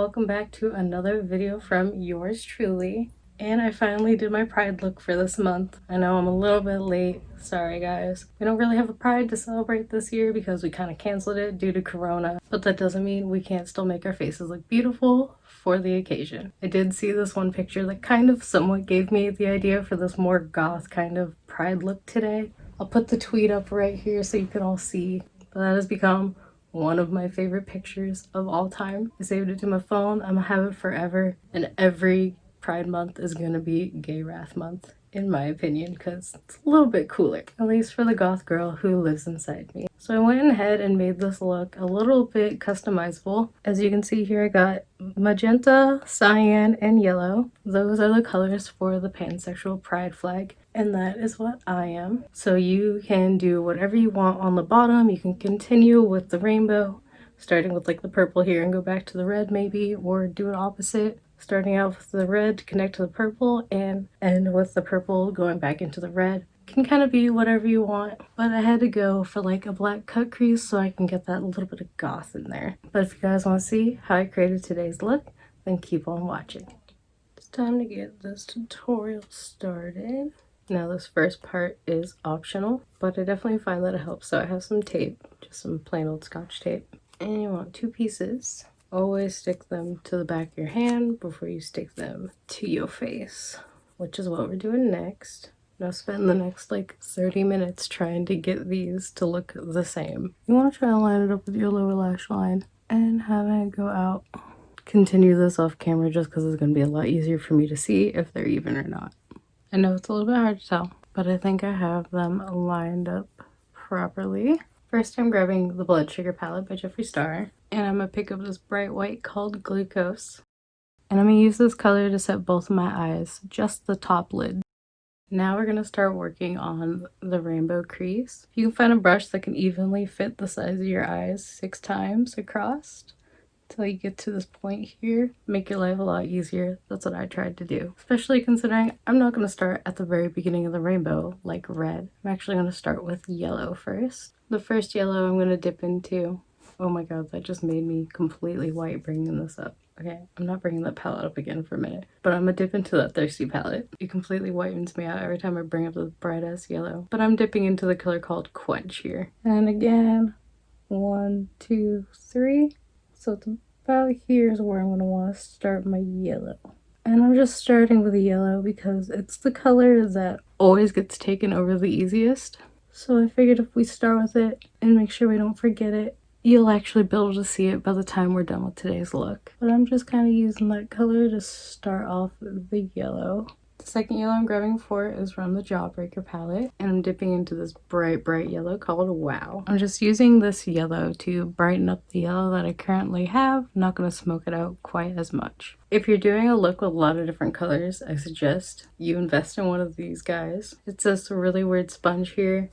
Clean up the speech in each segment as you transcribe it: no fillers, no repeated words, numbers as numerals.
welcome back to another video from yours truly. And I finally did my pride look for this month. I know I'm a little bit late, sorry guys. We don't really have a pride to celebrate this year because we kind of canceled it due to corona, but that doesn't mean we can't still make our faces look beautiful for the occasion. I did see this one picture that kind of somewhat gave me the idea for this more goth kind of pride look today. I'll put the tweet up right here so you can all see, but that has become one of my favorite pictures of all time. I saved it to my phone. I'm gonna have it forever, and every Pride Month is gonna be Gay Wrath Month, in my opinion, because it's a little bit cooler, at least for the goth girl who lives inside me. So I went ahead and made this look a little bit customizable. As you can see here, I got magenta, cyan, and yellow. Those are the colors for the pansexual pride flag, and that is what I am. So you can do whatever you want on the bottom. You can continue with the rainbow, starting with like the purple here and go back to the red maybe, or do it opposite, starting out with the red to connect to the purple and end with the purple going back into the red. Can kind of be whatever you want, but I had to go for like a black cut crease so I can get that little bit of goth in there. But if you guys want to see how I created today's look, then keep on watching. It's time to get this tutorial started. Now this first part is optional, but I definitely find that it helps. So I have some tape, just some plain old Scotch tape, and you want 2 pieces. Always stick them to the back of your hand before you stick them to your face, which is what we're doing next. Now spend the next like 30 minutes trying to get these to look the same. You want to try to line it up with your lower lash line and have it go out. Continue this off camera just because it's going to be a lot easier for me to see if they're even or not. I know it's a little bit hard to tell, but I think I have them lined up properly. First, I'm grabbing the Blood Sugar palette by Jeffree Star, and I'm going to pick up this bright white called Glucose. And I'm going to use this color to set both of my eyes, just the top lid. Now we're going to start working on the rainbow crease. If you can find a brush that can evenly fit the size of your eyes 6 times across until you get to this point here, make your life a lot easier. That's what I tried to do, especially considering I'm not going to start at the very beginning of the rainbow like red. I'm actually going to start with yellow first. The first yellow I'm going to dip into, oh my god, that just made me completely white bringing this up. Okay, I'm not bringing that palette up again for a minute, but I'm gonna dip into that Thirsty palette. It completely whitens me out every time I bring up the bright ass yellow, but I'm dipping into the color called Quench here. And again, 1, 2, 3. So it's about here's where I'm gonna want to start my yellow. And I'm just starting with the yellow because it's the color that always gets taken over the easiest. So I figured if we start with it and make sure we don't forget it, you'll actually be able to see it by the time we're done with today's look. But I'm just kind of using that color to start off the yellow. The second yellow I'm grabbing for is from the Jawbreaker palette, and I'm dipping into this bright yellow called Wow. I'm just using this yellow to brighten up the yellow that I currently have. I'm not going to smoke it out quite as much. If you're doing a look with a lot of different colors, I suggest you invest in one of these guys. It's this really weird sponge here,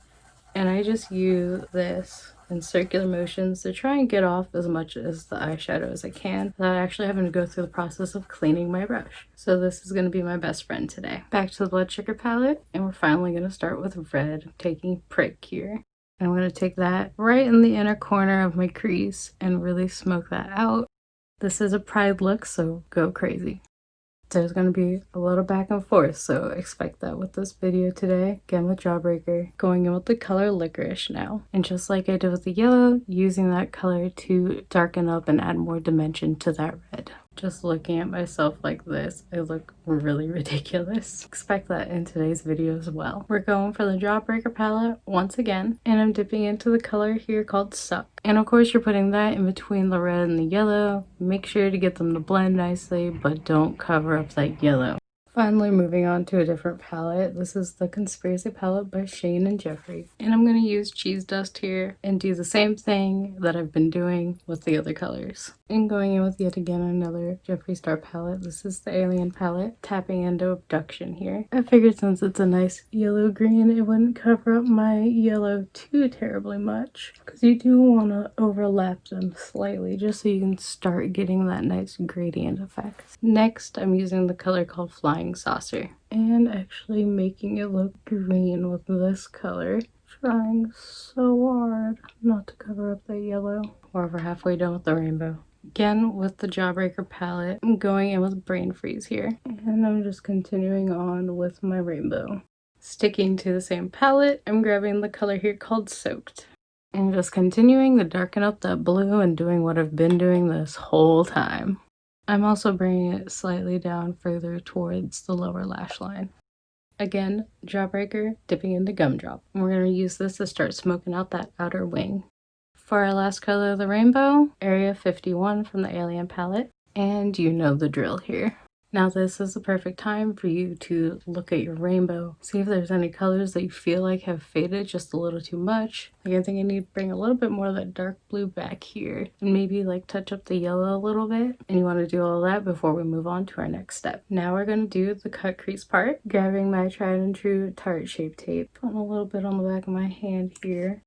and I just use this in circular motions to try and get off as much as the eyeshadow as I can without actually having to go through the process of cleaning my brush. So this is going to be my best friend today. Back to the Blood Sugar palette, and we're finally going to start with red, taking Prick here. And I'm going to take that right in the inner corner of my crease and really smoke that out. This is a pride look, so go crazy. There's going to be a little back and forth, so expect that with this video today. Again with Jawbreaker, going in with the color Licorice now. And just like I did with the yellow, using that color to darken up and add more dimension to that red. Just looking at myself like this, I look really ridiculous. Expect that in today's video as well. We're going for the Jawbreaker palette once again, and I'm dipping into the color here called Suck. And of course you're putting that in between the red and the yellow. Make sure to get them to blend nicely, but don't cover up that yellow. Finally, moving on to a different palette. This is the Conspiracy palette by Shane and Jeffree. And I'm going to use Cheese Dust here and do the same thing that I've been doing with the other colors. And going in with yet again another Jeffree Star palette. This is the Alien palette, tapping into Abduction here. I figured since it's a nice yellow green, it wouldn't cover up my yellow too terribly much, because you do want to overlap them slightly just so you can start getting that nice gradient effect. Next, I'm using the color called Flying Saucer and actually making it look green with this color. Trying so hard not to cover up that yellow. We're over halfway done with the rainbow. Again, with the Jawbreaker palette, I'm going in with Brain Freeze here. And I'm just continuing on with my rainbow. Sticking to the same palette, I'm grabbing the color here called Soaked. And just continuing to darken up that blue and doing what I've been doing this whole time. I'm also bringing it slightly down further towards the lower lash line. Again, Jawbreaker, dipping into Gumdrop. And we're going to use this to start smoking out that outer wing. For our last color of the rainbow, Area 51 from the Alien palette. And you know the drill here. Now this is the perfect time for you to look at your rainbow, see if there's any colors that you feel like have faded just a little too much. Like I think I need to bring a little bit more of that dark blue back here and maybe like touch up the yellow a little bit. And you want to do all that before we move on to our next step. Now we're going to do the cut crease part, grabbing my tried and true Tarte Shape Tape, putting a little bit on the back of my hand here.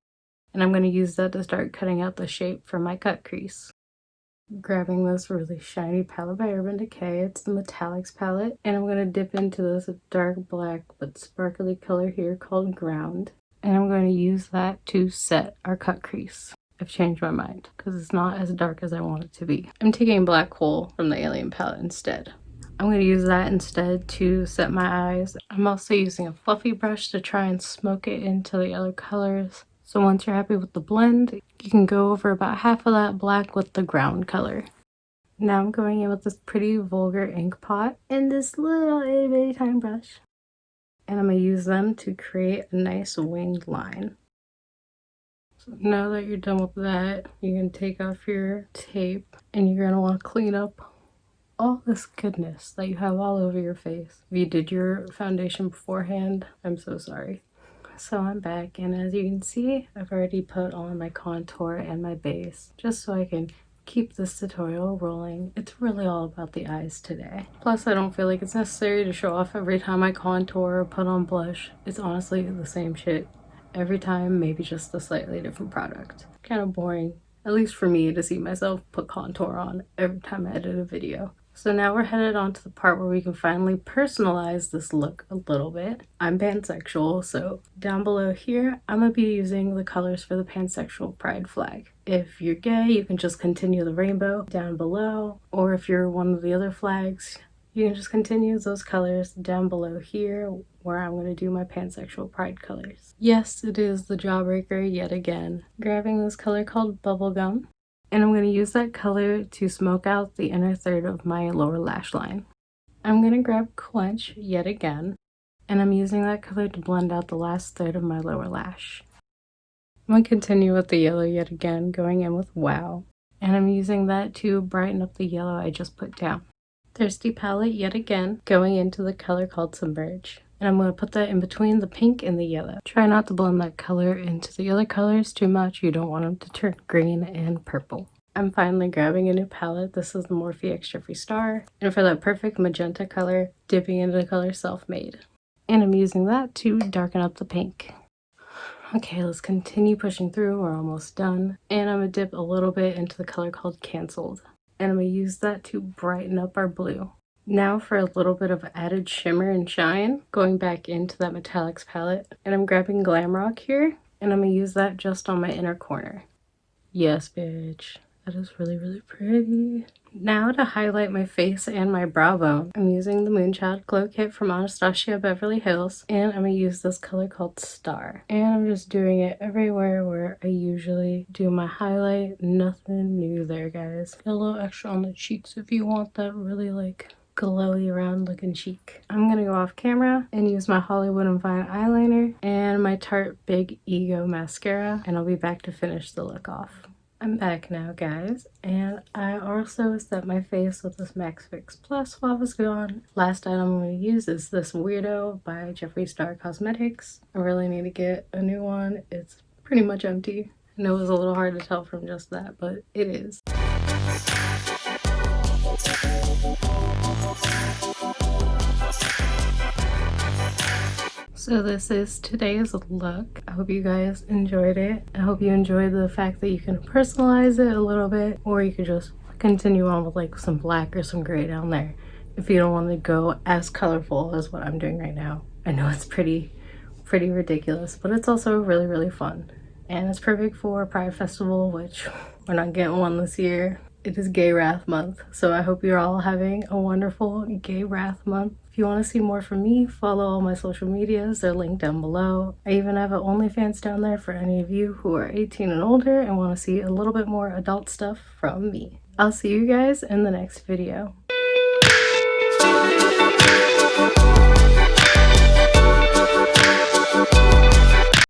And I'm going to use that to start cutting out the shape for my cut crease. Grabbing this really shiny palette by Urban Decay, it's the Metallics palette, and I'm going to dip into this dark black but sparkly color here called Ground, and I'm going to use that to set our cut crease. I've changed my mind because it's not as dark as I want it to be. I'm taking Black Hole from the Alien palette instead. I'm going to use that instead to set my eyes. I'm also using a fluffy brush to try and smoke it into the other colors. So once you're happy with the blend, you can go over about half of that black with the ground color. Now I'm going in with this pretty vulgar ink pot and this little itty bitty tiny brush. And I'm going to use them to create a nice winged line. So now that you're done with that, you can take off your tape and you're going to want to clean up all this goodness that you have all over your face. If you did your foundation beforehand, I'm so sorry. So I'm back, and as you can see, I've already put on my contour and my base just so I can keep this tutorial rolling. It's really all about the eyes today. Plus, I don't feel like it's necessary to show off every time I contour or put on blush. It's honestly the same shit every time, maybe just a slightly different product. Kind of boring, at least for me, to see myself put contour on every time I edit a video. So now we're headed on to the part where we can finally personalize this look a little bit. I'm pansexual, so down below here, I'm going to be using the colors for the pansexual pride flag. If you're gay, you can just continue the rainbow down below, or if you're one of the other flags, you can just continue those colors down below here where I'm going to do my pansexual pride colors. Yes, it is the Jawbreaker yet again. Grabbing this color called Bubblegum. And I'm going to use that color to smoke out the inner third of my lower lash line. I'm going to grab Quench yet again, and I'm using that color to blend out the last third of my lower lash. I'm going to continue with the yellow yet again, going in with Wow, and I'm using that to brighten up the yellow I just put down. Thirsty palette yet again, going into the color called Submerge. And I'm going to put that in between the pink and the yellow. Try not to blend that color into the other colors too much. You don't want them to turn green and purple. I'm finally grabbing a new palette. This is the Morphe X Jeffree Star. And for that perfect magenta color, dipping into the color Self-Made. And I'm using that to darken up the pink. Okay, let's continue pushing through. We're almost done. And I'm going to dip a little bit into the color called Cancelled. And I'm going to use that to brighten up our blue. Now for a little bit of added shimmer and shine, going back into that Metallics palette. And I'm grabbing Glam Rock here, and I'm going to use that just on my inner corner. Yes, bitch. That is really, really pretty. Now to highlight my face and my brow bone, I'm using the Moonchild Glow Kit from Anastasia Beverly Hills, and I'm going to use this color called Star. And I'm just doing it everywhere where I usually do my highlight. Nothing new there, guys. A little extra on the cheeks if you want that really like glowy round looking cheek. I'm gonna go off camera and use my Hollywood and Vine eyeliner and my Tarte Big Ego mascara, and I'll be back to finish the look off. I'm back now, guys, and I also set my face with this Max Fix Plus while I was gone. Last item I'm going to use is this Weirdo by Jeffree Star Cosmetics. I really need to get a new one. It's pretty much empty. I know it was a little hard to tell from just that, but it is. So this is today's look. I hope you guys enjoyed it. I hope you enjoyed the fact that you can personalize it a little bit, or you could just continue on with like some black or some gray down there if you don't want to go as colorful as what I'm doing right now. I know it's pretty ridiculous, but it's also really, really fun. And it's perfect for Pride Festival, which we're not getting one this year. it is Gay Wrath Month, so I hope you're all having a wonderful Gay Wrath Month. If you want to see more from me, follow all my social medias. They're linked down below. I even have an OnlyFans down there for any of you who are 18 and older and want to see a little bit more adult stuff from me. I'll see you guys in the next video.